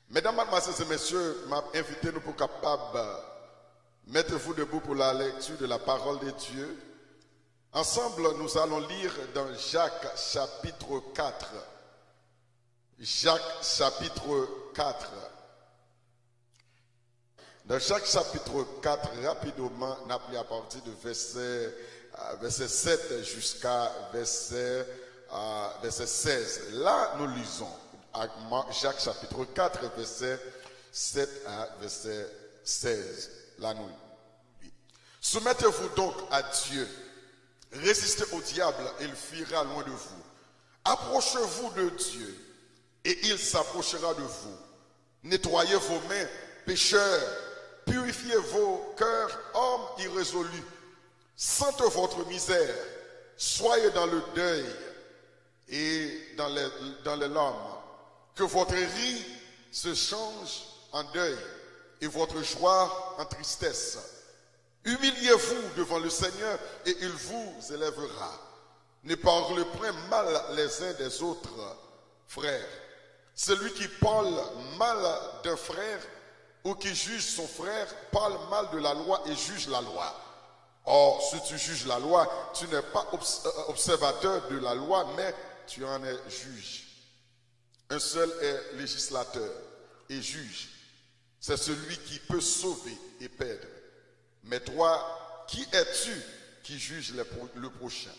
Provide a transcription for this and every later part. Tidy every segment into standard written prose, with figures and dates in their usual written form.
Mesdames, mademoiselles et messieurs, m'a invité nous pour capable mettez-vous debout pour la lecture de la parole de Dieu. Ensemble, nous allons lire dans Jacques chapitre 4. Jacques chapitre 4. Dans Jacques chapitre 4, rapidement, on a pris à partir de verset 7 jusqu'à verset 16. Là, nous lisons Jacques chapitre 4, verset 7 à verset 16. Là, nous lisons. Soumettez-vous donc à Dieu. Résistez au diable et il fuira loin de vous. Approchez-vous de Dieu et il s'approchera de vous. Nettoyez vos mains, pécheurs. Purifiez vos cœurs, hommes irrésolus. Sentez votre misère. Soyez dans le deuil et dans les larmes. Que votre rire se change en deuil et votre joie en tristesse. Humiliez-vous devant le Seigneur et il vous élèvera. Ne parlez point mal les uns des autres, frères. Celui qui parle mal d'un frère ou qui juge son frère parle mal de la loi et juge la loi. Or, si tu juges la loi, tu n'es pas observateur de la loi, mais tu en es juge. Un seul est législateur et juge. C'est celui qui peut sauver et perdre. Mais toi, qui es-tu qui juge le prochain?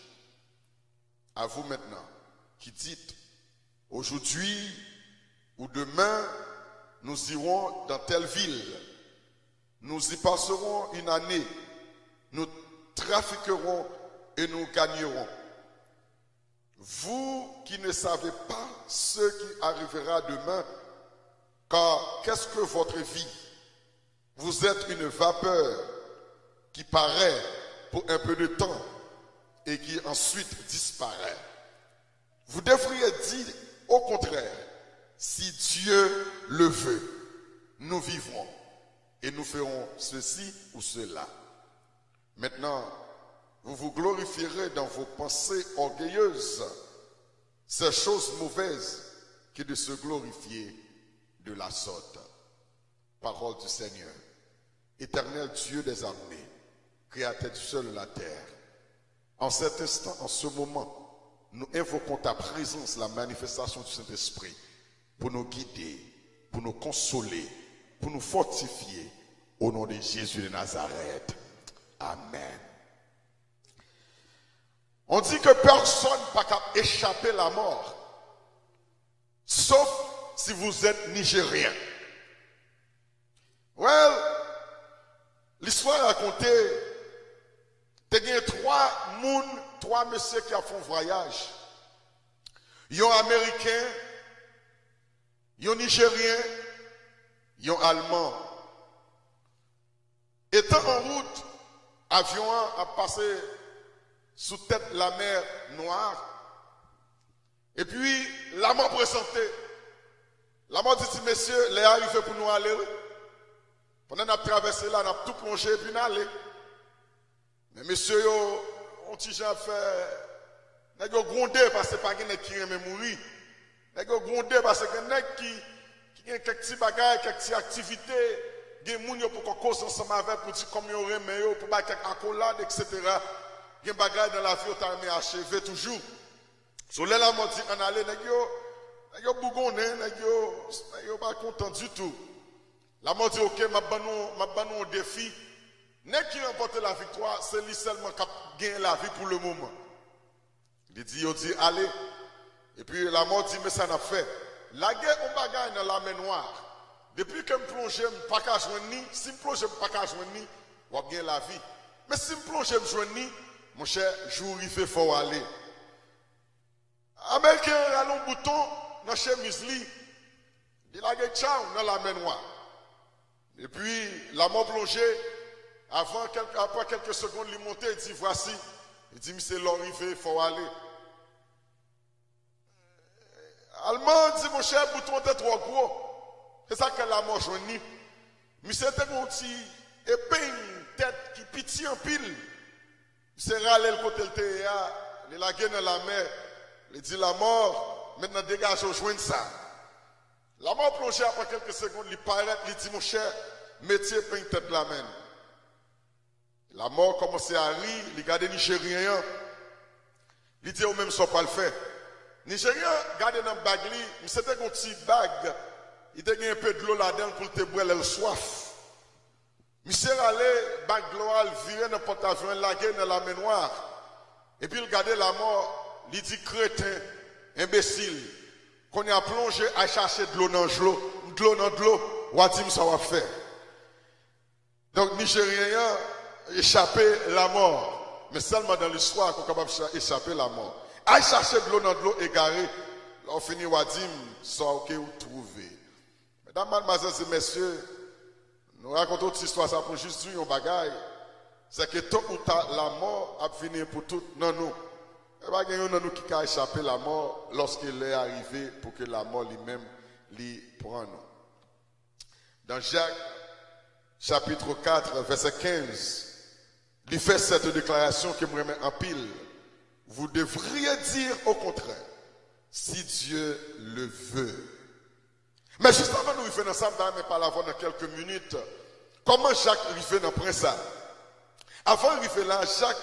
À vous maintenant, qui dites, aujourd'hui ou demain, nous irons dans telle ville, nous y passerons une année, nous trafiquerons et nous gagnerons. Vous qui ne savez pas ce qui arrivera demain, car qu'est-ce que votre vie? Vous êtes une vapeur qui paraît pour un peu de temps et qui ensuite disparaît. Vous devriez dire au contraire, si Dieu le veut, nous vivrons et nous ferons ceci ou cela. Maintenant, vous vous glorifierez dans vos pensées orgueilleuses, ces choses mauvaises que de se glorifier de la sorte. Parole du Seigneur. Éternel Dieu des armées, créateur du ciel et de la terre. En cet instant, en ce moment, nous invoquons ta présence, la manifestation du Saint-Esprit, pour nous guider, pour nous consoler, pour nous fortifier, au nom de Jésus de Nazareth. Amen. On dit que personne n'a qu'à échapper à la mort, sauf si vous êtes nigérien. Well, l'histoire racontée, il y a trois messieurs qui ont fait un voyage. Ils sont américains, ils sont nigériens, ils sont allemands. Étant en route, l'avion a passé sous tête la mer Noire. Et puis, la mort présentait. La mort dit, messieurs, les arrivés pour nous aller. Pendant qu'on a traversé là, on a tout plongé et puis on allé. Mais messieurs, on a fait. On a grondé parce que pas quelqu'un qui aime mourir. On a grondé parce que quelqu'un qui a quelques petits bagages, quelques petites activités. Il y a des gens pour qu'on cause ensemble avec, pour dire comme ils auraient meilleur, pour faire quelques accolades, etc. Il y a des bagages dans la vie, on a achevé toujours. Sur les là, on dit, on allait, on a bougonné, on n'a pas content du tout. La mort dit, ok, m'a bannou un défi. N'est qui remporte la victoire, c'est lui seulement qui gagne la vie pour le moment. Il dit, allez. Et puis la mort dit, mais ça n'a fait. La guerre, on bagaille dans la mer Noire. Depuis que je plonge, je ne peux pas joindre ni. Si je plonge, je ne peux pas joindre ni. On va gagner la vie. Mais si je plonge, je ne joindre ni. Mon cher, jour, il fait fort aller. Américain, a un bouton dans chez Musli. Il a gagné ciao dans la mer Noire. Et puis, la mort plongée. Après quelques secondes, il monte, il dit, voici. Il dit, monsieur l'arrivée, il faut aller. Allemand dit, mon cher, le bouton était trop gros. C'est ça que la mort joignit. Monsieur était un petit épée, tête qui pitié en pile. Monsieur râlait le côté de il a gagné dans la mer. Il dit, la mort, maintenant dégage au joint de ça. La mort plongée après quelques secondes, il paraît, il dit, mon cher, métier peint tête la main. La mort commençait à rire, il regardait Nigérien. Il dit, au même ça pas le fait. Nigérien, regardez dans le bague, il c'était un petit bague. Il était un peu de l'eau là-dedans pour te boire le soif. Monsieur allait, bague de l'eau, il virait dans le porte-avions, il laguait dans la main noire. Et puis il regardait la mort, il dit, crétin, imbécile, qu'on a plongé à chercher de l'eau dans l'eau, ou à dire ça va faire. Donc, Nigérien échappé la mort. Mais seulement dans l'histoire qu'on est capable d'échapper la mort. À chercher de l'eau égarée, on finit Wadim, ça ok ou trouver. Mesdames, mademoiselles et messieurs, nous racontons cette histoire, ça pour juste dire un bagaille. C'est que tôt ou tard, la mort a fini pour tout dans nous. Il n'y a pas de nous qui a échappé la mort lorsqu'il est arrivé pour que la mort lui-même l'y prenne. Dans Jacques, chapitre 4, verset 15, il fait cette déclaration qui me remet en pile. Vous devriez dire au contraire, si Dieu le veut. Mais juste avant de nous faire ensemble, mais par la voix dans quelques minutes, comment Jacques arrive dans le ça? Avant d'arriver là, Jacques,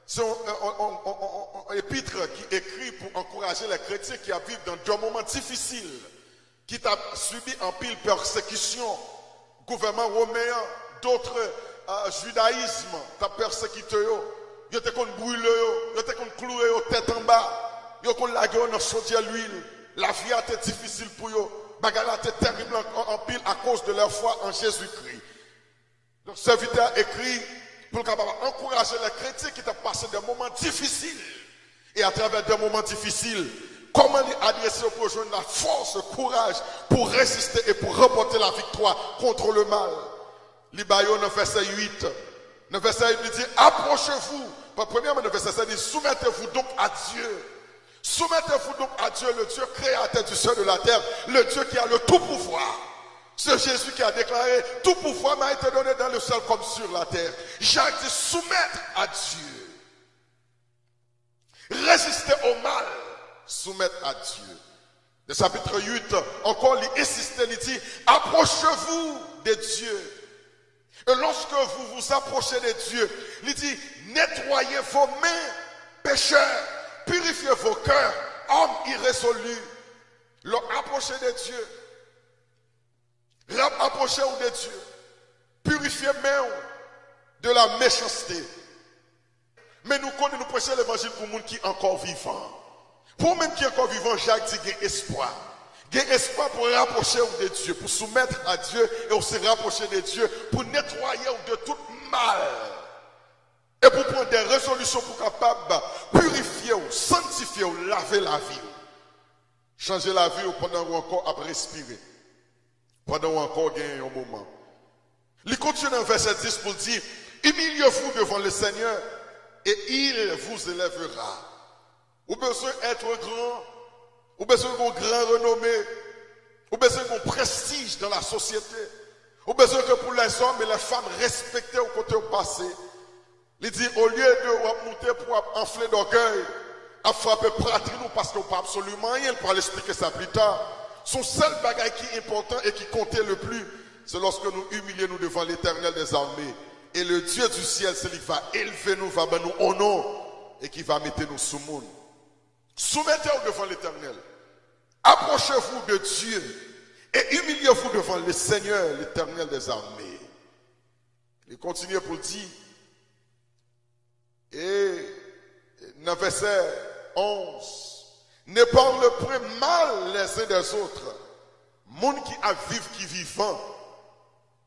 c'est un épître qui écrit pour encourager les chrétiens qui vivent dans des moments difficiles, qui ont subi en pile persécution, gouvernement romain, d'autres judaïsmes, t'as persécuté, ils étaient qu'on brûle, ils étaient qu'on cloué tête en bas, ils étaient qu'on lagué dans chaudière l'huile, la vie a été difficile pour eux, bagarre était terrible en pile à cause de leur foi en Jésus-Christ. Donc, ce serviteur écrit pour encourager les chrétiens qui ont passé des moments difficiles. Et à travers des moments difficiles, comment les adresser pour joindre la force, le courage pour résister et pour remporter la victoire contre le mal. Libayon, dans verset 8, dans verset 8, il dit, approchez-vous. Premièrement, dans verset 7, il dit, soumettez-vous donc à Dieu. Soumettez-vous donc à Dieu, le Dieu créateur du ciel et de la terre, le Dieu qui a le tout pouvoir. C'est Jésus qui a déclaré, tout pouvoir m'a été donné dans le ciel comme sur la terre. Jacques dit, soumettre à Dieu. Résister au mal, soumettre à Dieu. Le chapitre 8, encore, il insiste, il dit, approchez-vous de Dieu. Et lorsque vous vous approchez de Dieu, il dit, nettoyez vos mains, pécheurs, purifiez vos cœurs, hommes irrésolus. Approchez de Dieu. Approchez-vous de Dieu. Purifiez mains de la méchanceté. Mais nous connaissons, nous prêchons l'évangile pour les gens qui sont encore vivants. Pour même qui sont encore vivants, Jacques dit qu'il y a espoir. Il y a espoir pour rapprocher de Dieu, pour soumettre à Dieu et aussi rapprocher de Dieu, pour nettoyer de tout mal. Et pour prendre des résolutions pour capable purifier ou sanctifier ou laver la vie. Changer la vie pendant ou encore à respirer. Pendant ou encore gagner un moment. Il continue dans verset 10 pour dire, humiliez-vous devant le Seigneur et il vous élèvera. Vous avez besoin d'être grand, vous avez besoin d'un grand renommé, vous avez besoin d'un prestige dans la société, vous avez besoin que pour les hommes et les femmes respectés au côté au passé. Il dit, au lieu de monter pour enfler d'orgueil, à frapper pratique parce qu'on n'a pas absolument rien, pour l'expliquer ça plus tard. Son seul bagage qui est important et qui comptait le plus, c'est lorsque nous humilions devant l'Éternel des armées. Et le Dieu du ciel, c'est lui qui va élever nous, va nous honor et qui va mettre nous sous monde. Soumettez-vous devant l'Éternel. Approchez-vous de Dieu et humiliez-vous devant le Seigneur, l'Éternel des armées. Il continue pour dire, et dans verset 11, ne parle pas mal les uns des autres. Monde qui a vivre, qui vivant,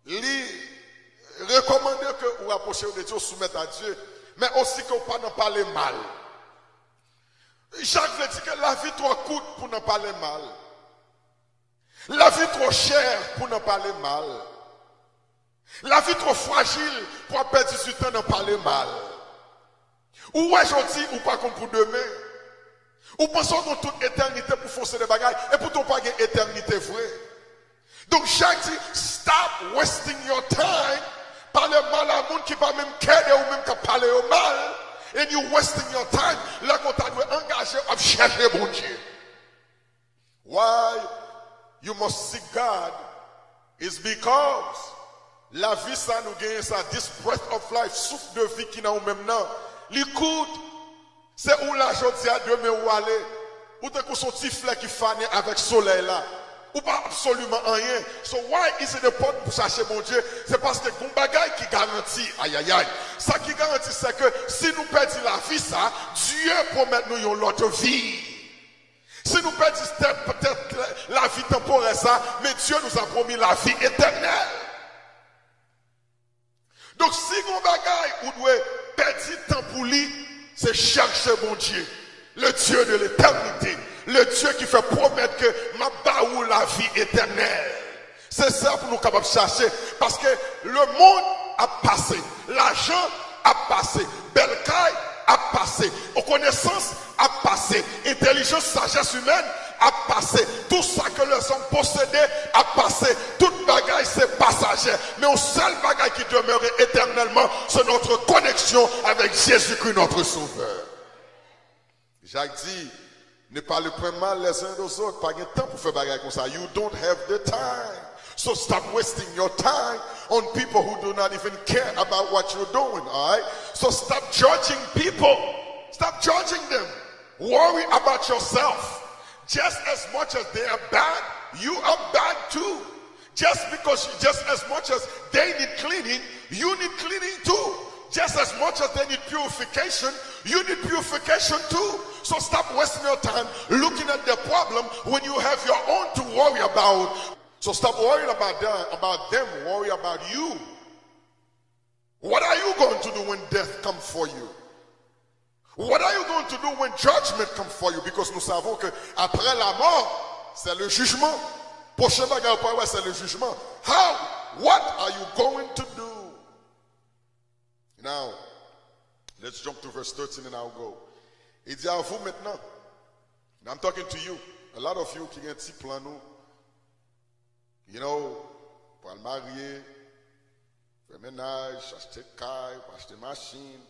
lui recommander que vous approchez de Dieu, soumettre à Dieu, mais aussi que vous ne pas parler mal. Jacques veut dire que la vie trop coûte pour ne parler mal. La vie trop chère pour ne parler mal. La vie trop fragile pour perdre du temps de parler mal. Ou aujourd'hui, ou pas comme pour demain. Ou pensons dans toute éternité pour foncer des bagages et pourtant pas une éternité vraie. Donc Jacques dit, stop wasting your time. Parlez mal à monde qui va même qu'aider ou même qui parler au mal. And you wasting your time. Là, qu'on t'a engagé à chercher bon Dieu. Why you must seek God is because la vie ça nous gagne ça, this breath of life, souffle de vie qui n'a ou même non. L'écoute, c'est où la journée à demain ou aller, ou t'es qu'on son petit fleur qui fane avec soleil là, ou pas absolument rien. So why is it important pour chercher mon Dieu? C'est parce que mon bagage qui garantit, aïe aïe aïe, ça qui garantit c'est que si nous perdons la vie ça, Dieu promet nous une autre vie. Si nous perdons peut-être la vie temporaire ça, mais Dieu nous a promis la vie éternelle. Donc si on bagaille ou doit perdre temps pour lui, c'est chercher mon Dieu, le Dieu de l'éternité, le Dieu qui fait promettre que ma baou la vie éternelle. C'est ça pour nous capables de chercher, parce que le monde a passé, l'argent a passé, Belcaille a passé, connaissance a passé, intelligence, sagesse humaine a passé, tout ça que les hommes possédaient a passé, toute bagaille c'est passager, mais un seul bagaille qui demeure éternellement, c'est notre connexion avec Jésus-Christ notre Sauveur. Jacques dit, ne parlez pas mal les uns aux autres, pas de temps pour faire bagaille comme ça. You don't have the time. So stop wasting your time on people who do not even care about what you're doing, all right? So stop judging people. Stop judging them. Worry about yourself. Just as much as they are bad, you are bad too. Just as much as they need cleaning, you need cleaning too. Just as much as they need purification, you need purification too. So stop wasting your time looking at their problem when you have your own to worry about. So stop worrying about them, worry about you. What are you going to do when death comes for you? What are you going to do when judgment comes for you? Because nous savons que après la mort, c'est le jugement. Prochain bagage c'est le jugement. How? What are you going to do? Now, let's jump to verse 13 and I'll go. Il dit à vous maintenant, and I'm talking to you, a lot of you qui ont un petit plan nous, you know, pour le marier, faire ménage, acheter caille, acheter machine,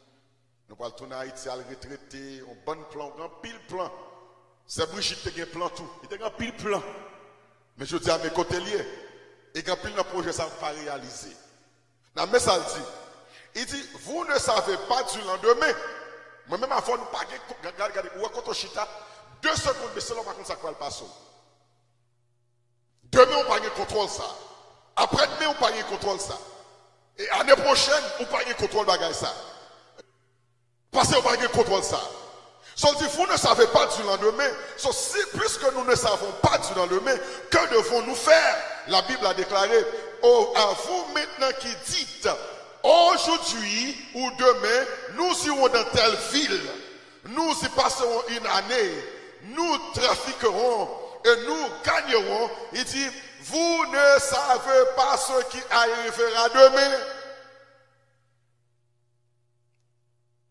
nous allons tourner à Haïti à le retraiter, un bon plan, un pile plan. C'est Brigitte qui a un plan tout, il a un pile plan. Mais je dis à mes côtés liés, et quand pile dans le projet, ça ne va pas réaliser. Dans mais ça dit, il dit, vous ne savez pas du lendemain. Moi-même, avant, nous pas regardez, ou quand on chita, 2 secondes, mais c'est là, par contre, ça va le passer. Demain, on pas de contrôle ça. Après-demain, on pas de contrôle ça. Et l'année prochaine, on pas de contrôle bagage ça. Parce qu'on pas de contrôle ça. So, dit, vous ne savez pas du lendemain. So, si, puisque nous ne savons pas du lendemain, que devons-nous faire? La Bible a déclaré, oh, à vous maintenant qui dites, aujourd'hui ou demain, nous irons dans telle ville, nous y passerons une année, nous trafiquerons et nous gagnerons. Il dit, vous ne savez pas ce qui arrivera demain.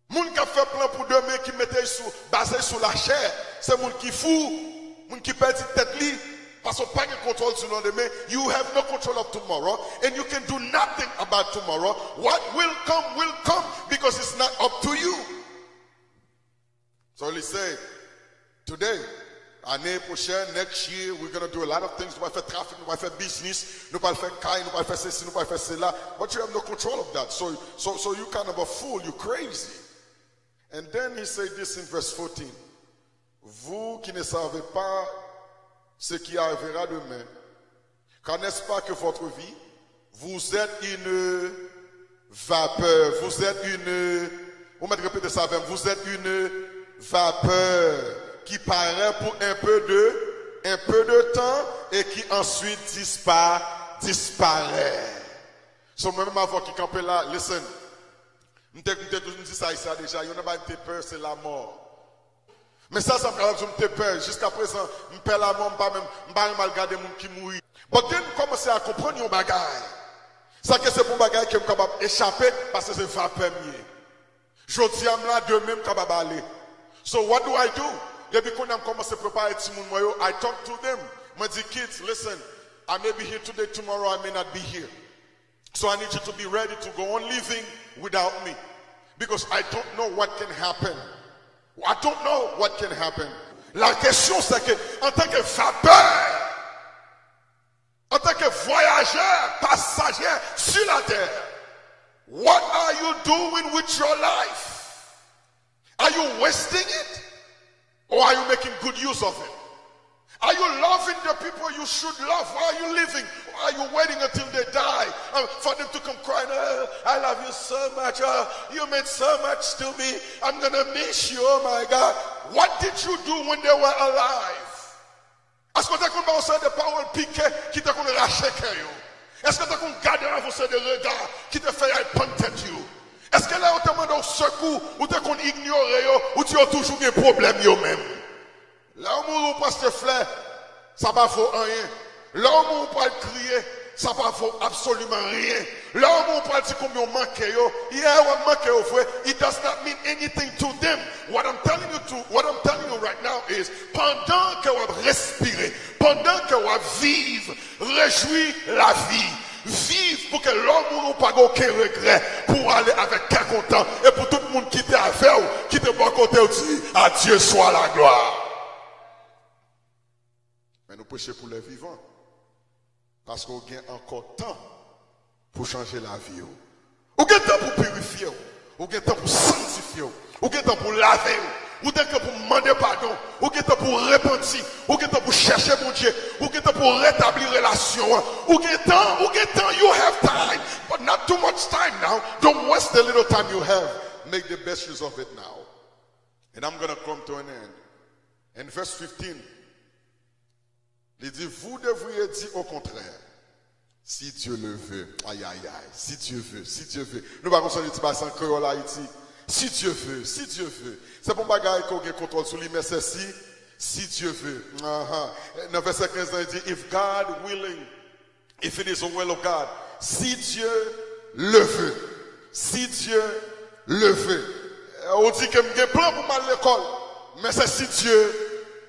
Moun qui a fait plan pour demain, qui mettait basé sur la chair, c'est moun qui fou, moun qui perd tête li. Parce qu'on n'a pas de contrôle sur le lendemain. You have no control of tomorrow. And you can do nothing about tomorrow. What will come because it's not up to you. So he said, today, année prochaine, next year, we're going to do a lot of things. Nous allons faire trafic, nous allons faire business, nous allons faire caille, nous allons faire ceci, nous allons faire cela. But you have no control of that. So you kind of a fool, you're crazy. And then he said this in verse 14. Vous qui ne savez pas ce qui arrivera demain, car n'est-ce pas que votre vie, vous êtes une vapeur, vous êtes une, vous m'avez répété ça avec, vous êtes une vapeur qui paraît pour un peu de temps et qui ensuite disparaît. So même avant qui campait là, listen, nous dit ça ici déjà, il n'y a pas de peur, c'est la mort. Mais ça me fait peur. Jusqu'à présent, je perds la mort, je ne pas mal regarder les gens qui mourent. Mais dès que je commence à comprendre un bagage, ça que c'est pour un bagage qui est capable d'échapper parce que c'est vapeur. Je dis à moi demain, je suis capable d'aller. So what do? Depuis qu'on a commencé à préparer tout le monde, I talk to them. I dis, kids, listen, I may be here today, tomorrow I may not be here. So I need you to be ready to go on living without me. Because I don't know what can happen. I don't know what can happen. La question c'est que, en tant que vapeur, voyageur, passager sur la terre. What are you doing with your life? Are you wasting it? Or are you making good use of it? Are you loving the people you should love? Why are you living? Or are you waiting until they die for them to come crying, oh, I love you so much. Oh, you meant so much to me. I'm going to miss you. Oh my God. What did you do when they were alive? Est-ce que tu as connu des paroles piquées qui te ont raché cœur? Est-ce que tu as connu garder un des regards qui te fait penter you? Est-ce que là on te demande au secours ou tu as connu ignorer ou tu as toujours des problèmes eux-mêmes? Là où on passe te fleur, ça va faire rien. Là où on peut crier, ça va faire absolument rien. Là où on peut dire combien on manque, it does not mean anything to them. What I'm telling you right now is, pendant que vous respirez, pendant que vous vivez, réjouis la vie. Vive pour que l'homme n'ait pas aucun regret pour aller avec qu'un content et pour tout le monde qui était avec vous, qui était bon côté aussi, à Dieu soit la gloire. Mais nous prêchons pour les vivants. Parce qu'on a encore temps pour changer la vie. On a temps pour purifier. On a temps pour sanctifier. On a temps pour laver. On a temps pour demander pardon. On a temps pour repentir. On a temps pour chercher mon Dieu. On a temps pour rétablir relation. On a temps, you have time. But not too much time now. Don't waste the little time you have. Make the best use of it now. And I'm going to come to an end. In verse 15. Il dit, vous devriez dire au contraire, si Dieu le veut, aïe aïe aïe, si Dieu veut, si Dieu veut. Nous ne pouvons pas dire sans créole Haïti, si Dieu veut, si Dieu veut. C'est pour bagaille qu'on a contrôle sur lui, mais c'est si Dieu veut. Dans verset 15, il dit, if God willing, if it is the will of God, si Dieu le veut, si Dieu le veut. On dit que j'ai plan pour mal l'école, mais c'est si Dieu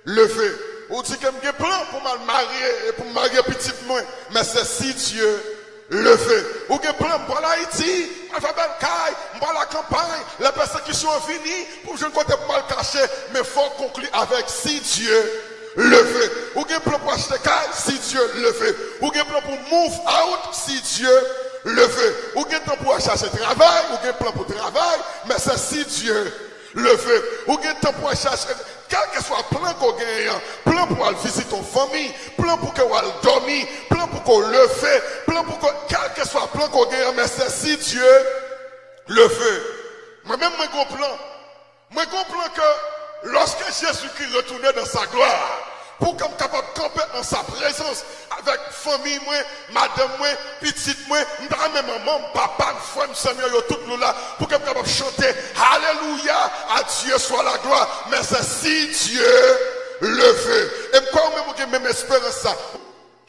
le veut. On dit que j'ai plan pour me marier et pour me marier petit moins, mais c'est si Dieu le veut. Ou j'ai plan pour l'Haïti, je vais belle caille, pour la campagne, les persécutions sont finies, pour je ne compte pas le cacher, mais il faut conclure avec si Dieu le veut. Ou j'ai plan pour acheter caille, si Dieu le veut. Ou j'ai plan pour move out, si Dieu le veut. Ou j'ai plan pour chercher travail, ou j'ai plan pour travail, mais c'est si Dieu le veut. Ou j'ai temps pour chercher, quel que soit le plan qu'on gagne, plan pour aller visiter ton famille, plan pour qu'on aille dormir, plan pour qu'on le fait, plan pour qu'on, quel que soit le plan qu'on gagne, mais c'est si Dieu le veut. Moi-même, je comprends. Je comprends que lorsque Jésus-Christ retournait dans sa gloire, pour qu'on soit capable de camper en sa présence avec famille, moi, madame, moi, petite, moi, même maman, papa, frère, Samuel, tout nous là, pour qu'on soit capable de chanter Alléluia, à Dieu soit la gloire. Mais c'est si Dieu le veut. Et quand même espérance ça,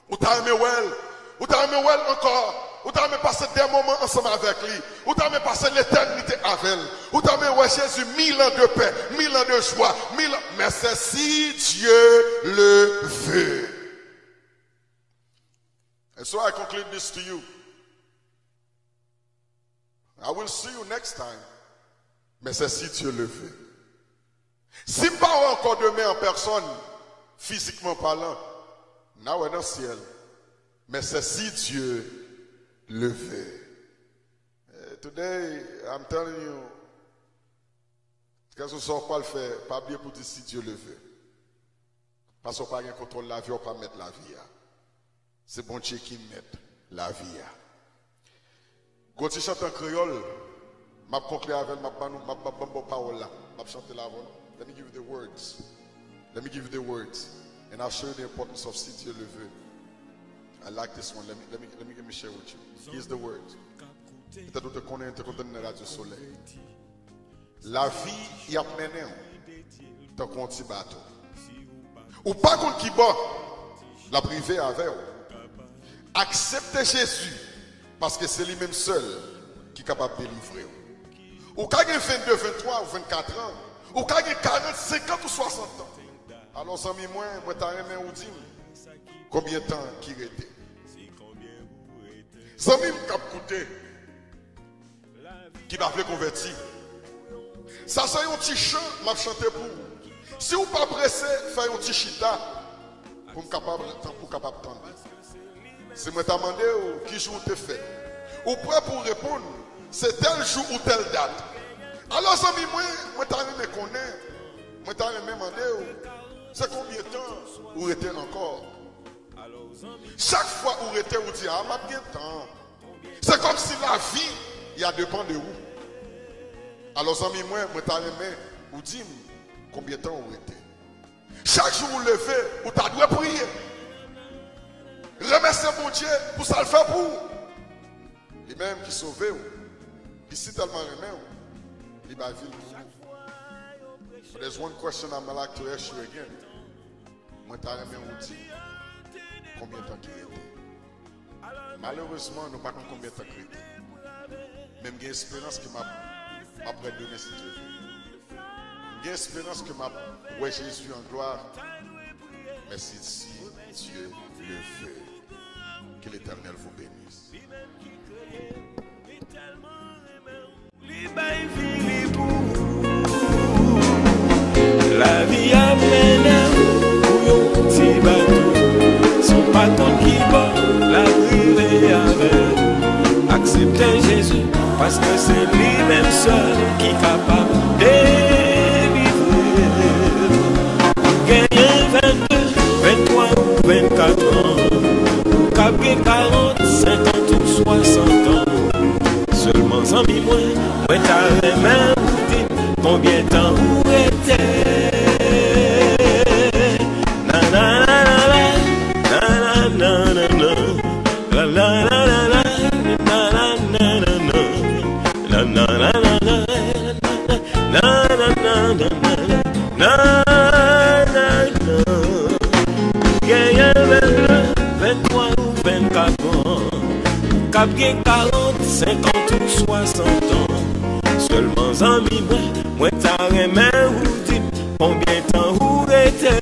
ou t'as aimé encore. Ou t'as aimé passer des moments ensemble avec lui. Ou t'as aimé passer l'éternité avec elle. Ou t'as aimé ouais Jésus 1000 ans de paix, 1000 ans de joie, 1000 ans. Mais c'est si Dieu le veut. And so I conclude this to you. I will see you next time. Mais c'est si Dieu le veut. Si pas encore demain en personne, physiquement parlant, now we're dans le ciel. Mais c'est si Dieu le veut. Today, I'm telling you, qu'est-ce que ça va le faire? Pas bien pour dire si Dieu le veut. Parce qu'on n'a pas de contrôle la vie, on ne peut pas mettre la vie. C'est bon Dieu qui met la vie. Quand tu chantes en créole, je vais conclure avec ma parole là. Je vais chanter là. Let me give you the words. Let me give you the words. And I'll show you the importance of si Dieu le veut. I like this one. Let me share with you. Here's the word. Peut-être que tu connais dans la radio soleil. La vie y a mené dans un petit bateau. Ou pas contre qui bat la privée avec vous. Acceptez Jésus parce que c'est lui-même seul qui est capable de délivrer. Ou quand il y a 22, 23 ou 24 ans, ou quand il y a 40, 50 ou 60 ans. Alors, sans moi, t'as aimé ou dit combien de temps qui était. Sans même cap coûté qui m'a fait convertir. Ça c'est un petit chant, m'a chanté pour vous. Si vous pas pressé, faites un petit chita pour capable d'entendre. Si moi t'ai demandé qui jour t'es fait, ou prêt pour répondre, c'est tel jour ou telle date. Alors, amis, moi t'ai aimé connaître, moi t'ai aimé demander, c'est combien de temps vous êtes encore? Chaque fois où vous êtes, vous dites, ah, m'a bien temps. C'est comme si la vie, il y a dépend de vous. Alors, amis, moi t'ai aimé, vous dites, combien de temps vous êtes? Chaque jour vous levez, vous devez prier. Remerciez mon Dieu pour ça le faire pour vous. Lui-même qui sauve vous, qui si tellement remet vous, il va vivre pour vous. But there's one question I'd like to ask you again. Moi, t'as remis vous dit combien de temps qu'il était. Malheureusement, nous ne savons pas combien de temps qu'il était. Même j'ai espérance que m'a donné si Dieu veut. J'ai espérance que m'a ouais Jésus en gloire. Mais si Dieu le veut, que l'Éternel vous bénisse. La vie a mené pour un petit bateau. Son patron qui bat la privée avec. Accepter Jésus parce que c'est lui-même seul qui est capable de délivrer. Gagner 22, 23 ou 24 ans. Capter 40, 50 ou 60 ans. Seulement 100 000 moins, moi t'as les mains pour dire combien de temps vous était. Na na na na na na na na na na na na na na Cap gen 40, 50 ou 60 ans. Seulement 100 000 moi t'as remè ou dit combien de temps ou était.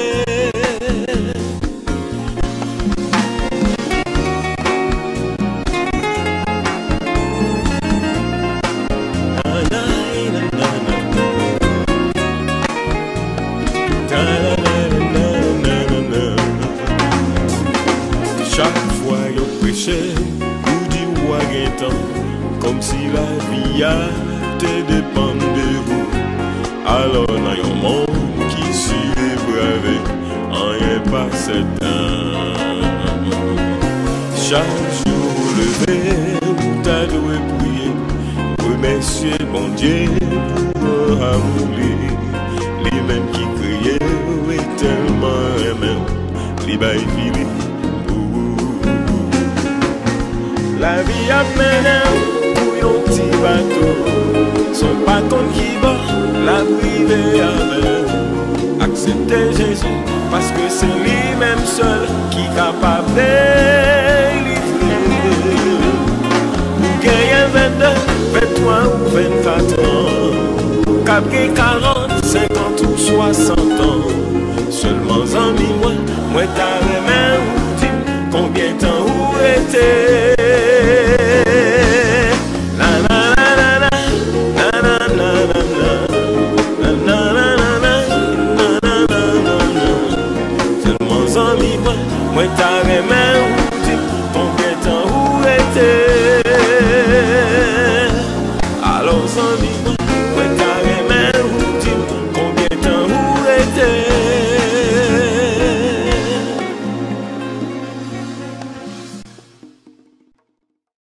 Chaque fois yo prêché comme si la vie a te dépend de vous. Alors dans un monde qui s'y débravé, rien pas certain. Chaque jour levé, t'as doué prier, remercier bon Dieu pour amouler. Les mêmes qui criaient, oui tellement aimé, les bails filés. La vie a mené pour un petit bateau. Son patron qui bat la privée avec. Accepter Jésus parce que c'est lui-même seul qui est capable de délivrer. Pour gagner 22, 23 ou 24 ans. Capter 40, 50 ou 60 ans. Seulement 100 000 moi t'as les mains ou dit combien de temps où était.